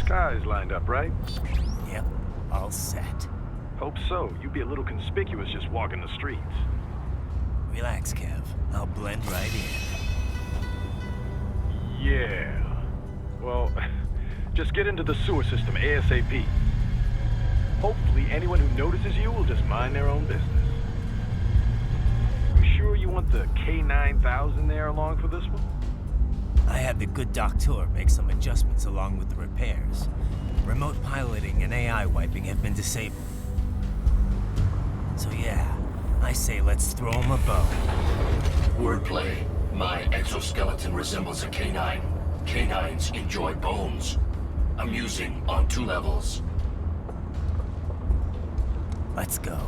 skies lined up, right? Yep, all set. Hope so. You'd be a little conspicuous just walking the streets. Relax, Kev. I'll blend right in. Yeah. Well, just get into the sewer system ASAP. Hopefully anyone who notices you will just mind their own business. You sure you want the K9000 there along for this one? I had the good doctor make some adjustments along with the repairs. Remote piloting and AI wiping have been disabled. So yeah, I say let's throw him a bone. Wordplay. My exoskeleton resembles a canine. Canines enjoy bones. Amusing on 2 levels. Let's go.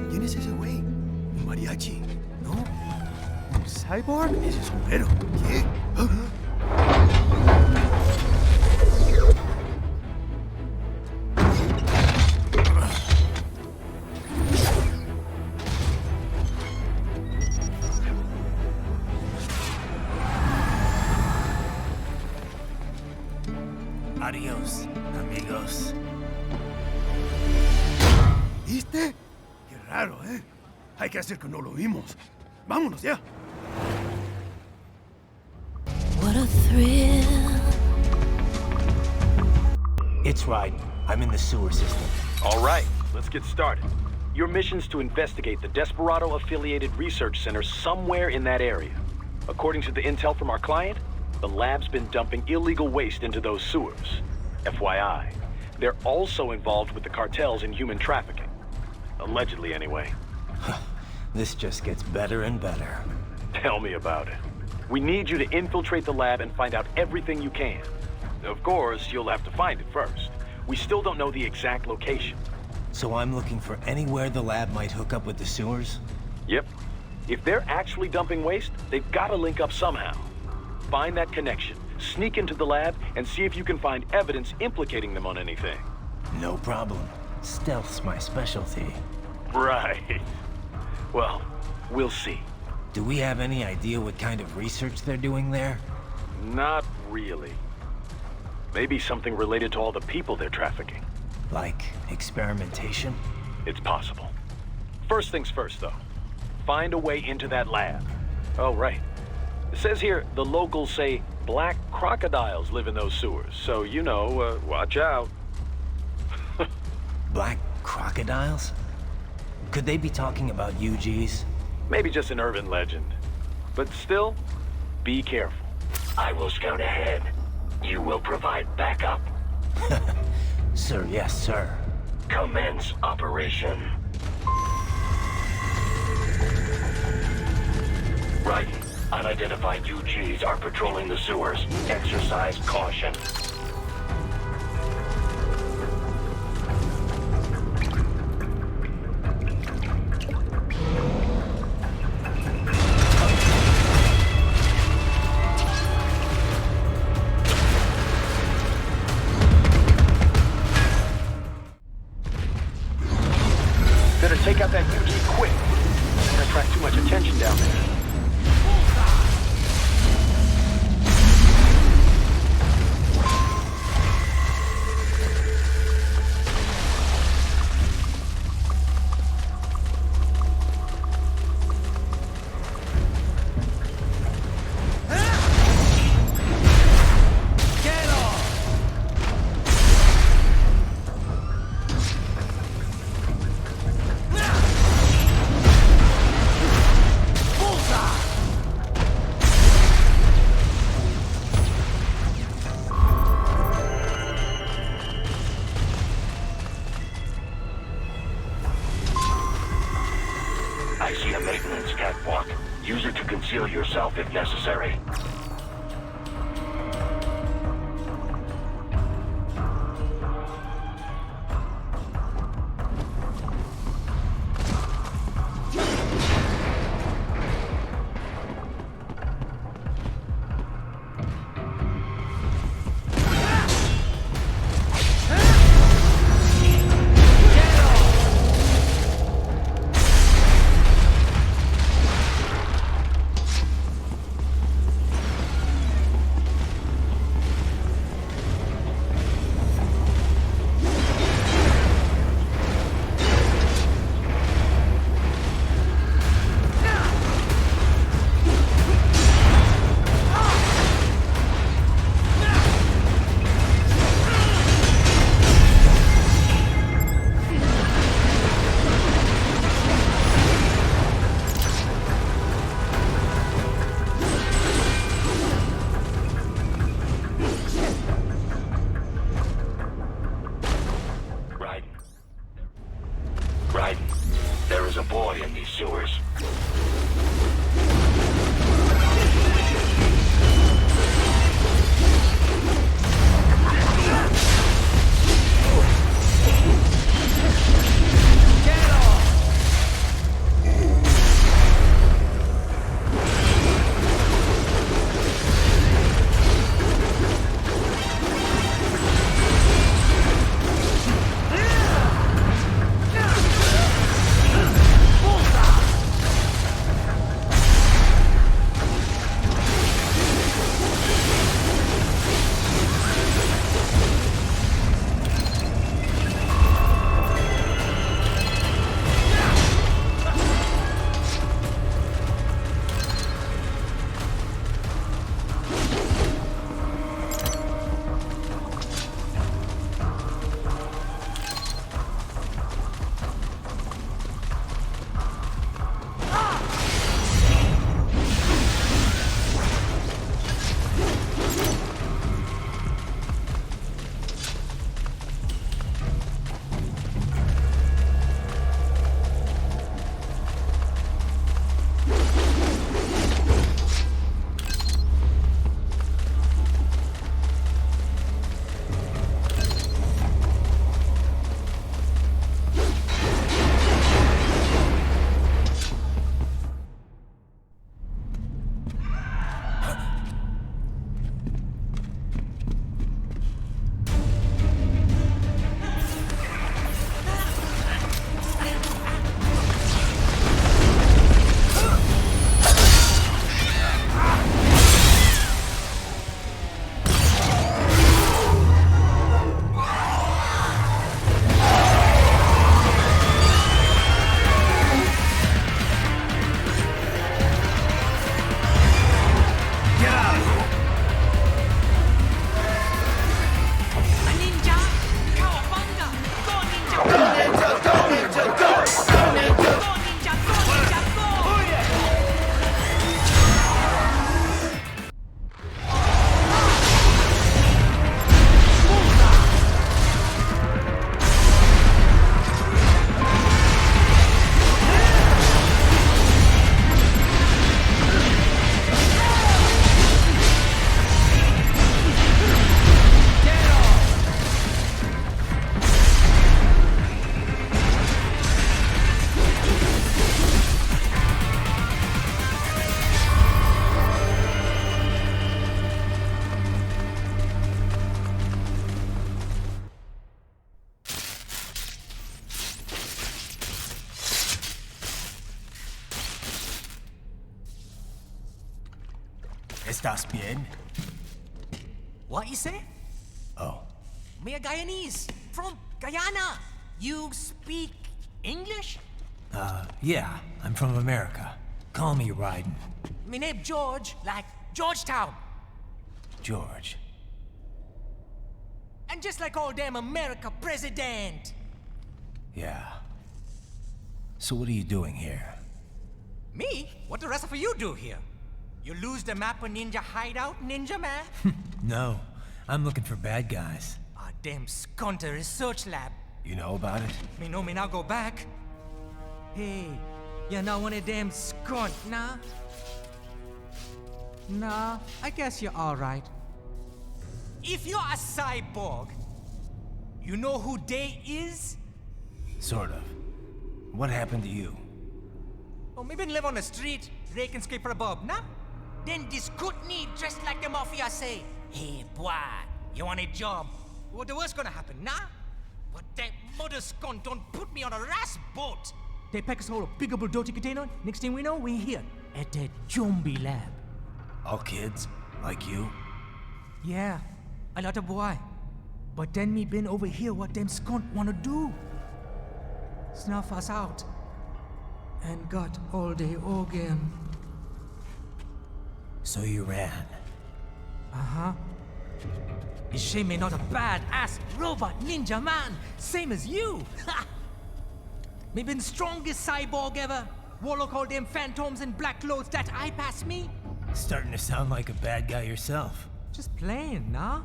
¿Quién es ese güey? ¿Un mariachi? ¿No? ¿Un cyborg? Ese es un güero. ¿Qué? Adiós, amigos. ¿Viste? Qué raro, ¿eh? Hay que hacer que no lo vimos. Vámonos ya. What a thrill. It's right. I'm in the sewer system. All right, let's get started. Your mission's to investigate the Desperado-affiliated research center somewhere in that area. According to the intel from our client, the lab's been dumping illegal waste into those sewers. FYI, they're also involved with the cartels in human trafficking. Allegedly, anyway. This just gets better and better. Tell me about it. We need you to infiltrate the lab and find out everything you can. Of course, you'll have to find it first. We still don't know the exact location. So I'm looking for anywhere the lab might hook up with the sewers? Yep. If they're actually dumping waste, they've got to link up somehow. Find that connection, sneak into the lab, and see if you can find evidence implicating them on anything. No problem. Stealth's my specialty. Right. Well, we'll see. Do we have any idea what kind of research they're doing there? Not really. Maybe something related to all the people they're trafficking. Like experimentation? It's possible. First things first, though. Find a way into that lab. Oh, right. It says here the locals say black crocodiles live in those sewers, so, you know, watch out. Black crocodiles? Could they be talking about UGs? Maybe just an urban legend. But still, be careful. I will scout ahead. You will provide backup. Sir, yes, sir. Commence operation. Right. Unidentified UGs are patrolling the sewers. Exercise caution. Better take out that UG quick. Don't gonna attract too much attention down there. I see a maintenance catwalk. Use it to conceal yourself if necessary. ¿Estás bien? What you say? Oh, Me a Guyanese from Guyana. You speak English? yeah, I'm from America. Call me Ryden. Me name George, like Georgetown. George. And just like all damn America president. Yeah. So what are you doing here? Me? What the rest of you do here? You lose the map of Ninja Hideout, Ninja Man? No, I'm looking for bad guys. Ah, damn Skunter research lab. You know about it? Me know me now go back. Hey, you're not one of them skunt, nah? Nah, I guess you're alright. If you're a cyborg, you know who Day is? Sort of. What happened to you? Oh, me been live on the street, rake and scrape for a bob, nah? Then this good need dressed like the mafia say, hey boy, you want a job? What the worst gonna happen, nah? But that mother skunt don't put me on a ras boat. They pack us all a big old dirty container. Next thing we know, we're here at that zombie lab. All kids? Like you? Yeah, a lot of boy. But then me been over here what them skunt wanna do. Snuff us out. And got all the organ. So you ran. Uh-huh. Is she me not a bad-ass robot ninja man, same as you? Ha! Me been strongest cyborg ever. Warlock all them phantoms in black clothes that eye pass me. Starting to sound like a bad guy yourself. Just plain, nah?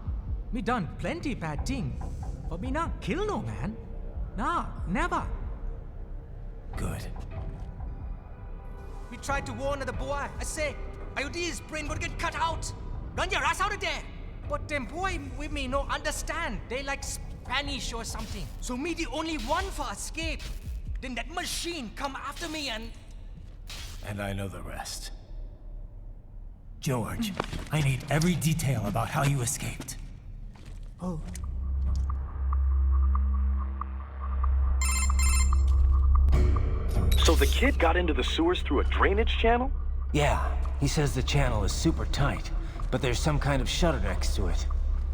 Me done plenty bad thing. But me not kill no man. Nah, never. Good. We tried to warn the boy. I say, IOD's brain gonna get cut out. Run your ass out of there. But them boy with me no understand. They like Spanish or something. So me the only one for escape. Then that machine come after me and... And I know the rest. George, I need every detail about how you escaped. Oh. So the kid got into the sewers through a drainage channel? Yeah, he says the channel is super tight, but there's some kind of shutter next to it.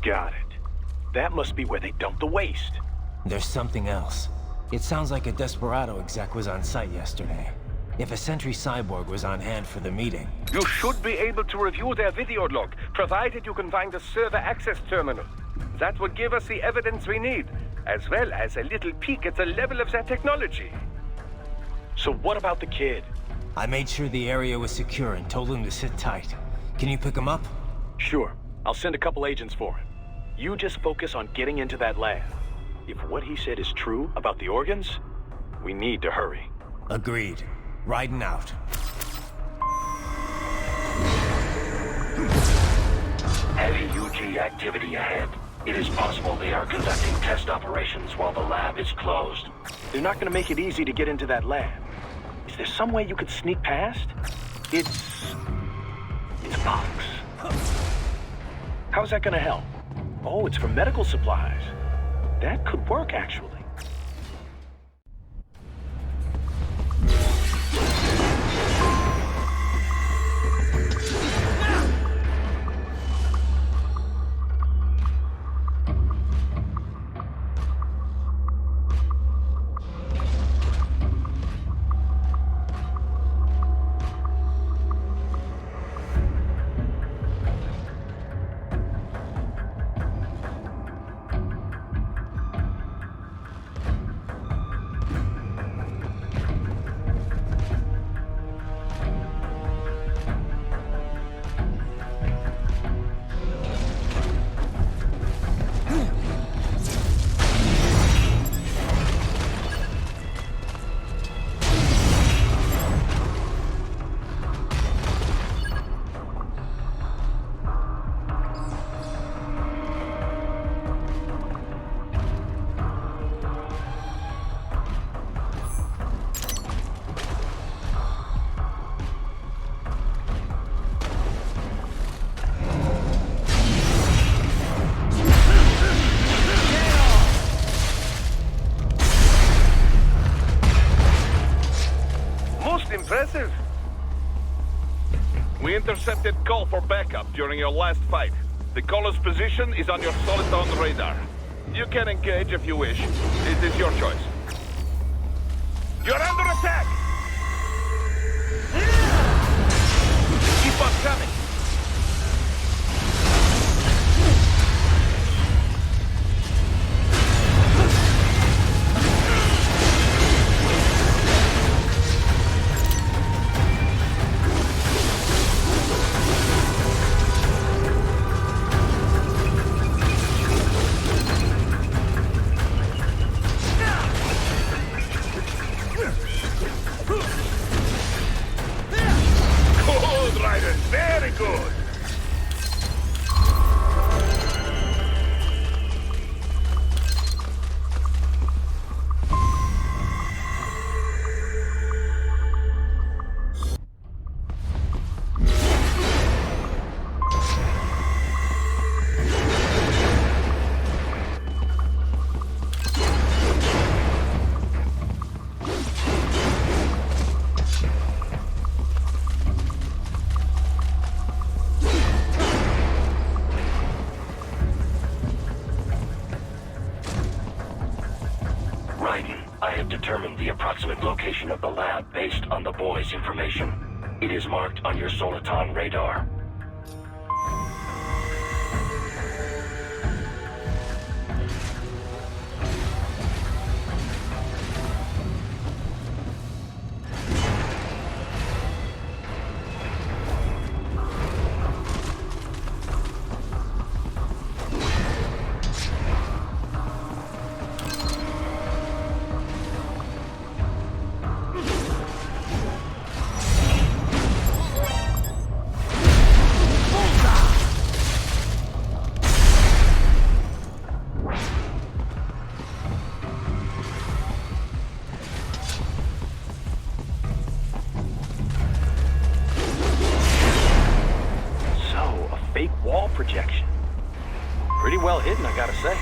Got it. That must be where they dumped the waste. There's something else. It sounds like a Desperado exec was on site yesterday. If a Sentry Cyborg was on hand for the meeting. You should be able to review their video log, provided you can find the server access terminal. That would give us the evidence we need, as well as a little peek at the level of their technology. So what about the kid? I made sure the area was secure and told him to sit tight. Can you pick him up? Sure. I'll send a couple agents for him. You just focus on getting into that lab. If what he said is true about the organs, we need to hurry. Agreed. Riding out. Heavy UG activity ahead. It is possible they are conducting test operations while the lab is closed. They're not gonna make it easy to get into that lab. Is there some way you could sneak past? It's box. How's that gonna help? Oh, it's for medical supplies. That could work, actually. intercepted call for backup during your last fight. The caller's position is on your Soliton radar. You can engage if you wish. It is your choice. You're under attack! Keep on coming! Very good! I have determined the approximate location of the lab based on the boy's information. It is marked on your Soliton radar. Wall projection. Pretty well hidden, I gotta say.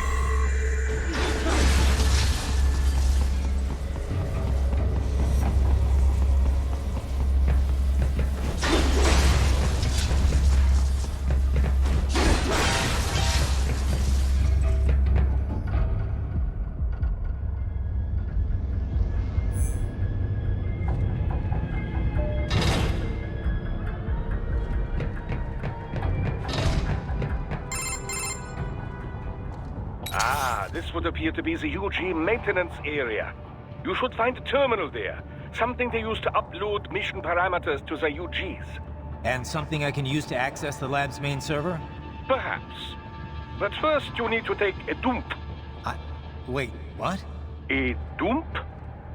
This would appear to be the UG maintenance area. You should find a terminal there. Something they use to upload mission parameters to the UGs. And something I can use to access the lab's main server? Perhaps. But first you need to take a dump. Wait, what? A dump?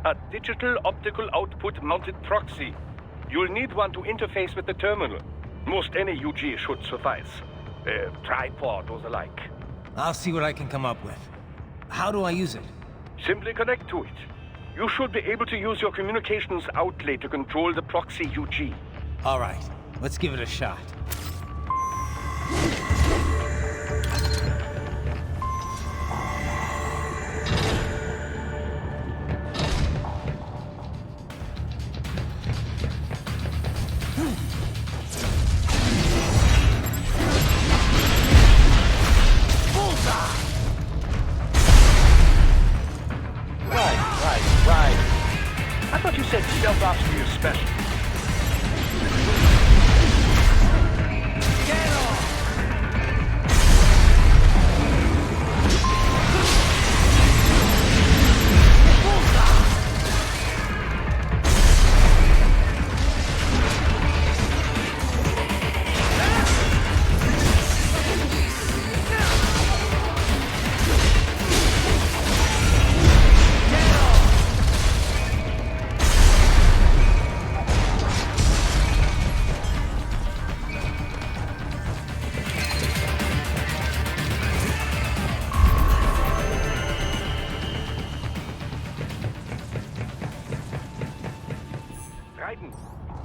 A digital optical output mounted proxy. You'll need one to interface with the terminal. Most any UG should suffice. A tripod or the like. I'll see what I can come up with. How do I use it? Simply connect to it. You should be able to use your communications outlay to control the proxy UG. All right, let's give it a shot. Right. I thought you said stealth ops were your special. Get off!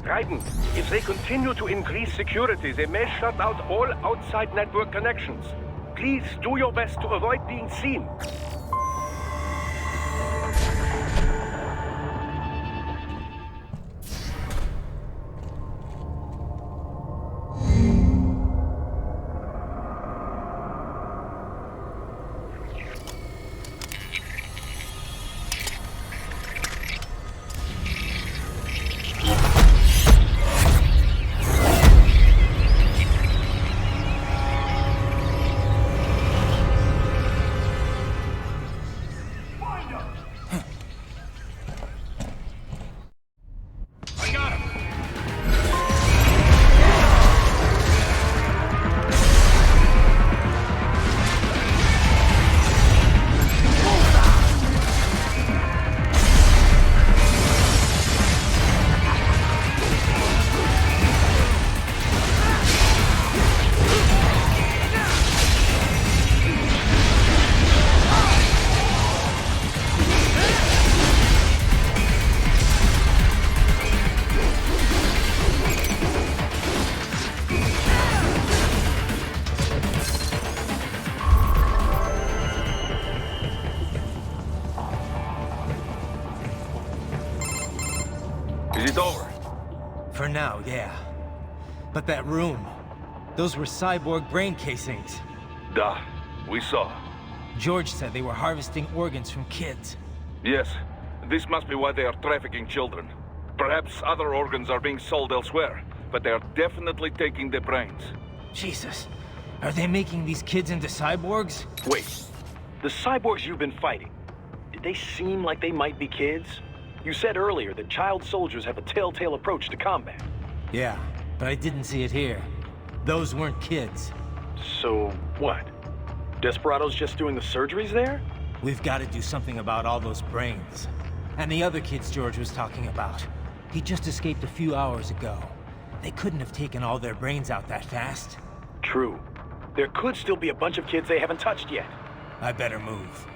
Raiden, if they continue to increase security, they may shut out all outside network connections. Please do your best to avoid being seen. now, yeah. But that room, those were cyborg brain casings. Duh. We saw. George said they were harvesting organs from kids. Yes. This must be why they are trafficking children. Perhaps other organs are being sold elsewhere, but they are definitely taking the brains. Jesus. Are they making these kids into cyborgs? Wait. The cyborgs you've been fighting, did they seem like they might be kids? You said earlier that child soldiers have a telltale approach to combat. Yeah, but I didn't see it here. Those weren't kids. So, what? Desperado's just doing the surgeries there? We've got to do something about all those brains. And the other kids George was talking about. He just escaped a few hours ago. They couldn't have taken all their brains out that fast. True. There could still be a bunch of kids they haven't touched yet. I better move.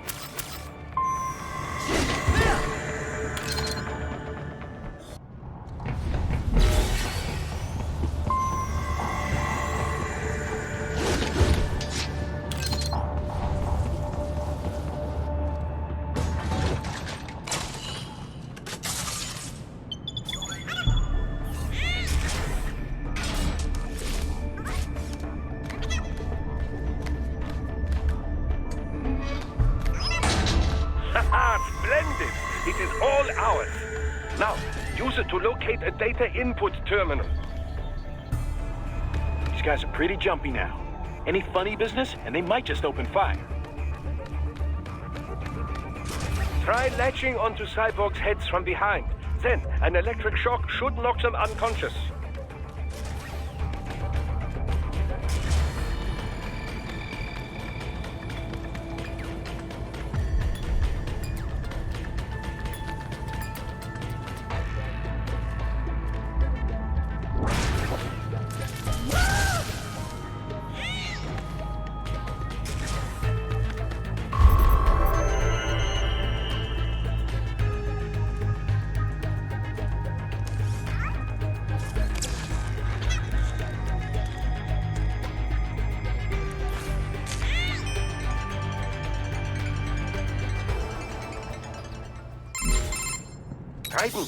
Splendid! It is all ours. Now, use it to locate a data input terminal. These guys are pretty jumpy now. Any funny business, and they might just open fire. Try latching onto cyborgs' heads from behind. Then, an electric shock should knock them unconscious. Titan,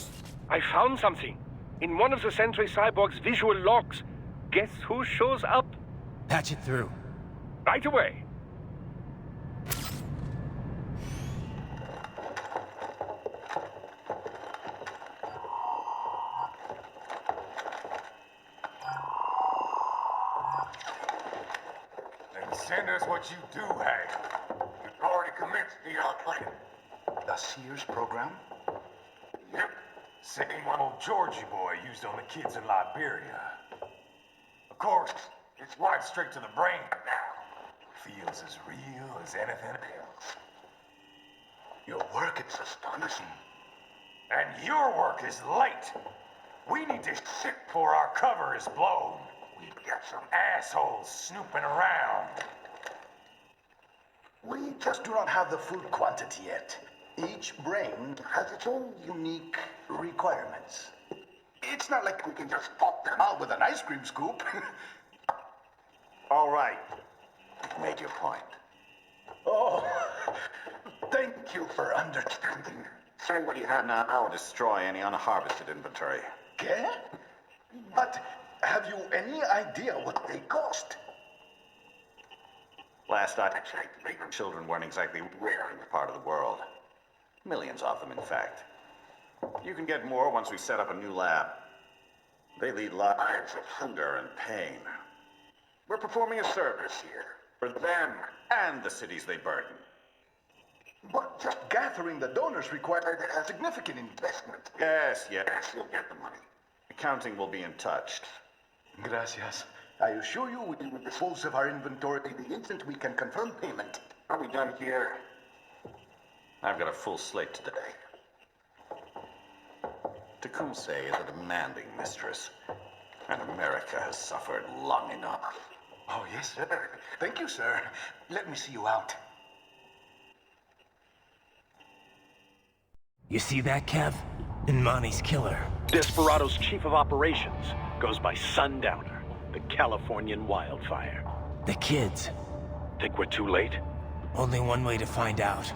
I found something. In one of the Sentry Cyborg's visual logs. Guess who shows up? Patch it through. Right away. Then send us what you do have. You've already commenced the outplan. The Sears program? Yep. Same one old Georgie boy used on the kids in Liberia. Of course, it's right straight to the brain now. Feels as real as anything else. Your work is astonishing. And your work is late. We need this shit before our cover is blown. We've got some assholes snooping around. We just do not have the full quantity yet. Each brain has its own unique requirements. It's not like we can just pop them out with an ice cream scoop. All right. You've made your point. Oh, thank you for understanding. Send what you have now, or destroy any unharvested inventory. Okay? But have you any idea what they cost? Last I checked, children weren't exactly rare in the part of the world. Millions of them, in fact. You can get more once we set up a new lab. They lead lives of hunger and pain. We're performing a service here for them and the cities they burden. But just gathering the donors required a significant investment. Yes, you'll get the money. Accounting will be in touch. Gracias. I assure you we will dispose of our inventory the instant we can confirm payment. Are we done here? I've got a full slate today. Tecumseh is a demanding mistress, and America has suffered long enough. Oh, yes, sir. Thank you, sir. Let me see you out. You see that, Kev? Inmani's killer. Desperado's chief of operations goes by Sundowner, the Californian wildfire. The kids. Think we're too late? Only one way to find out.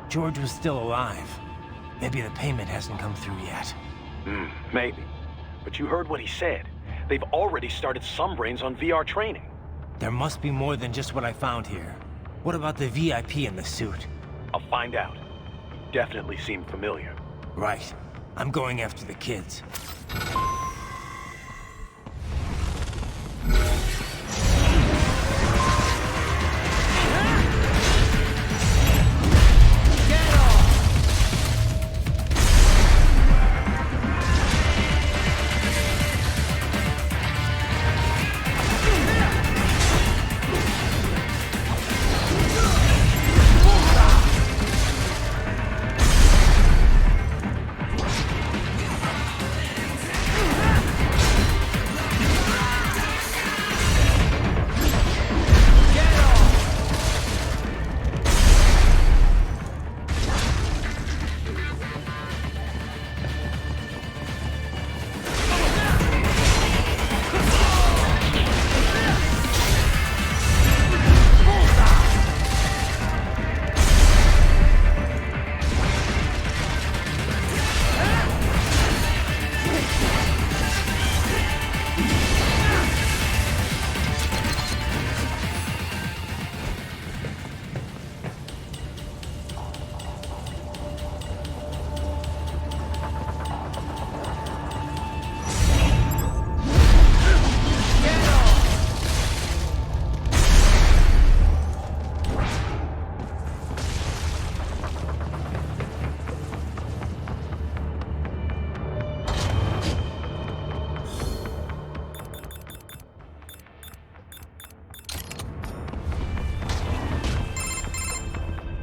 George was still alive. Maybe the payment hasn't come through yet. Maybe. But you heard what he said. They've already started some brains on VR training. There must be more than just what I found here. What about the VIP in the suit? I'll find out. You definitely seem familiar. Right. I'm going after the kids.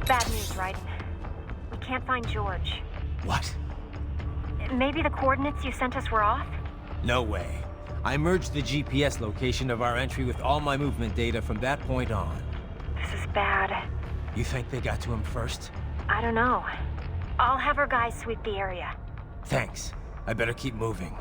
Bad news, Raiden. We can't find George. What? Maybe the coordinates you sent us were off? No way. I merged the GPS location of our entry with all my movement data from that point on. This is bad. You think they got to him first? I don't know. I'll have our guys sweep the area. Thanks. I better keep moving.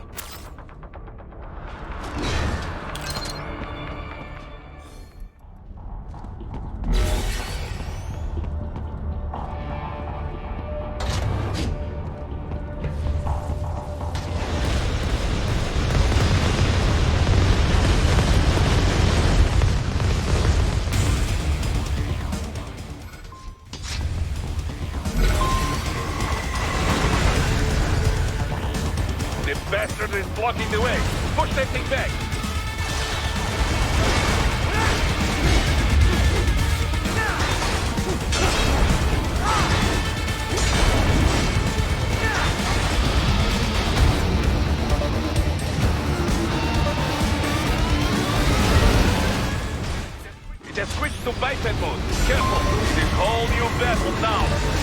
Bastard is blocking the way. Push that thing back. It has switched to biped mode. Careful. It is all new battle now.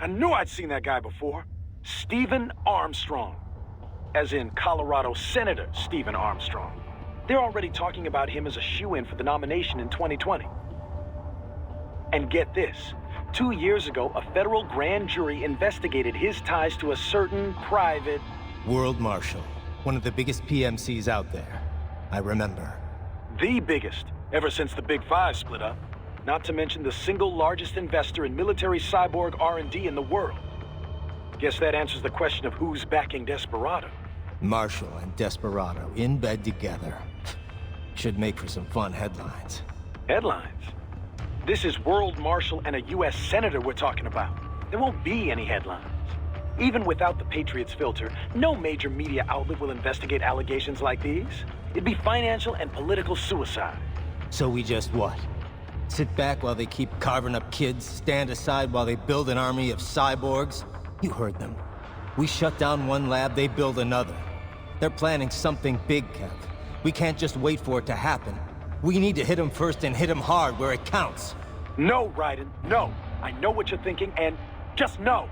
I knew I'd seen that guy before. Stephen Armstrong. As in Colorado Senator Stephen Armstrong. They're already talking about him as a shoo-in for the nomination in 2020. And get this, 2 years ago, a federal grand jury investigated his ties to a certain private... World Marshal. One of the biggest PMCs out there. I remember. The biggest, ever since the Big Five split up. Not to mention the single largest investor in military cyborg R&D in the world. Guess that answers the question of who's backing Desperado. Marshall and Desperado in bed together. Should make for some fun headlines. Headlines? This is World Marshal and a U.S. Senator we're talking about. There won't be any headlines. Even without the Patriots filter, no major media outlet will investigate allegations like these. It'd be financial and political suicide. So we just what? Sit back while they keep carving up kids, stand aside while they build an army of cyborgs? You heard them. We shut down one lab, they build another. They're planning something big, Kev. We can't just wait for it to happen. We need to hit them first and hit them hard where it counts. No, Raiden, no. I know what you're thinking, and just no.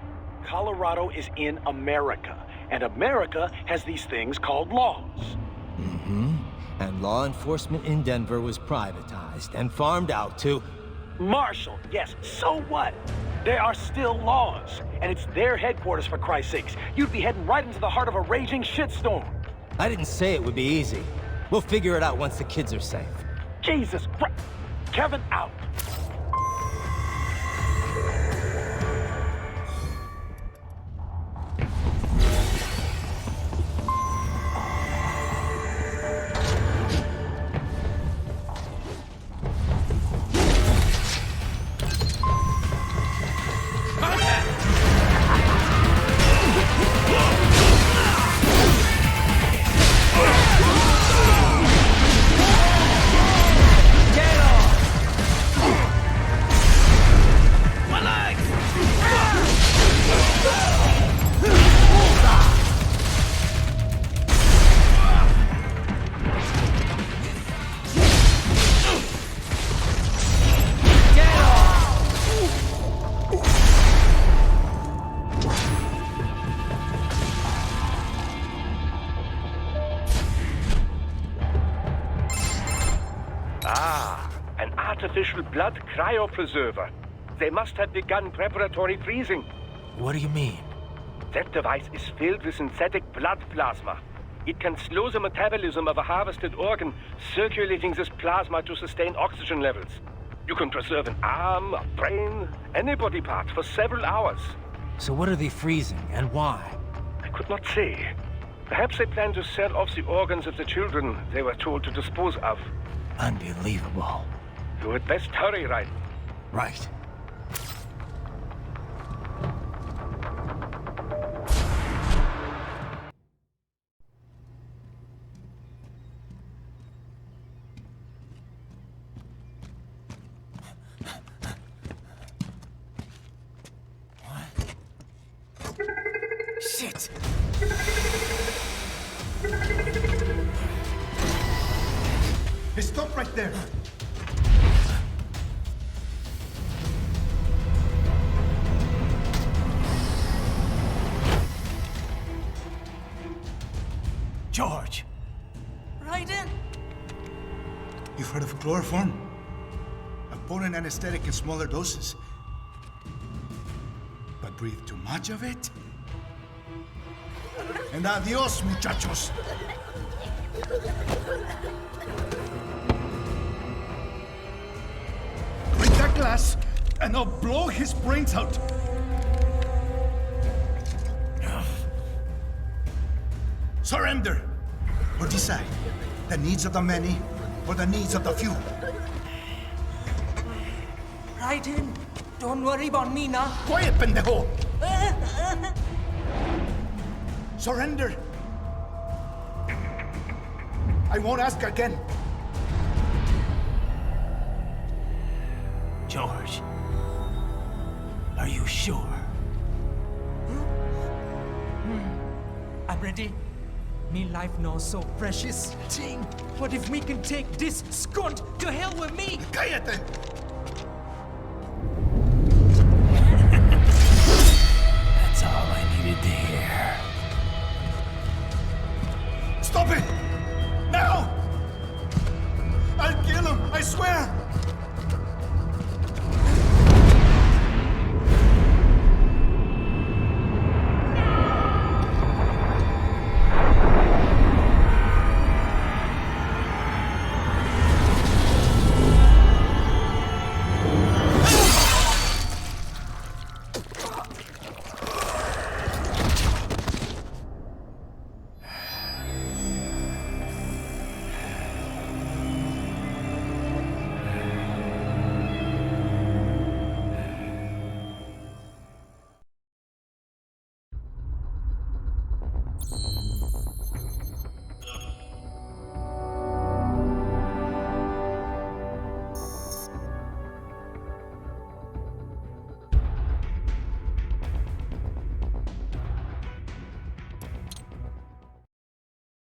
Colorado is in America, and America has these things called laws. Mm-hmm. And law enforcement in Denver was privatized and farmed out to... Marshall, yes, so what? There are still laws, and it's their headquarters, for Christ's sakes. You'd be heading right into the heart of a raging shitstorm. I didn't say it would be easy. We'll figure it out once the kids are safe. Jesus Christ. Kevin, out. Artificial blood cryopreserver. They must have begun preparatory freezing. What do you mean? That device is filled with synthetic blood plasma. It can slow the metabolism of a harvested organ, circulating this plasma to sustain oxygen levels. You can preserve an arm, a brain, any body part for several hours. So what are they freezing, and why? I could not say. Perhaps they plan to sell off the organs of the children they were told to dispose of. Unbelievable. You had best hurry, right? Right. Shit! Hey, stop right there! George! Raiden! You've heard of chloroform? A potent anesthetic in smaller doses. But breathe too much of it? And adios, muchachos! Break that glass, and I'll blow his brains out! Surrender! Or decide. The needs of the many, or the needs of the few. Raiden, don't worry about me now. Quiet, pendejo! Surrender! I won't ask again. George, are you sure? I'm ready. Me life now so precious. Ting, what if we can take this skunt to hell with me? Cállate! That's all I needed to hear. Stop it! Now! I'll kill him, I swear!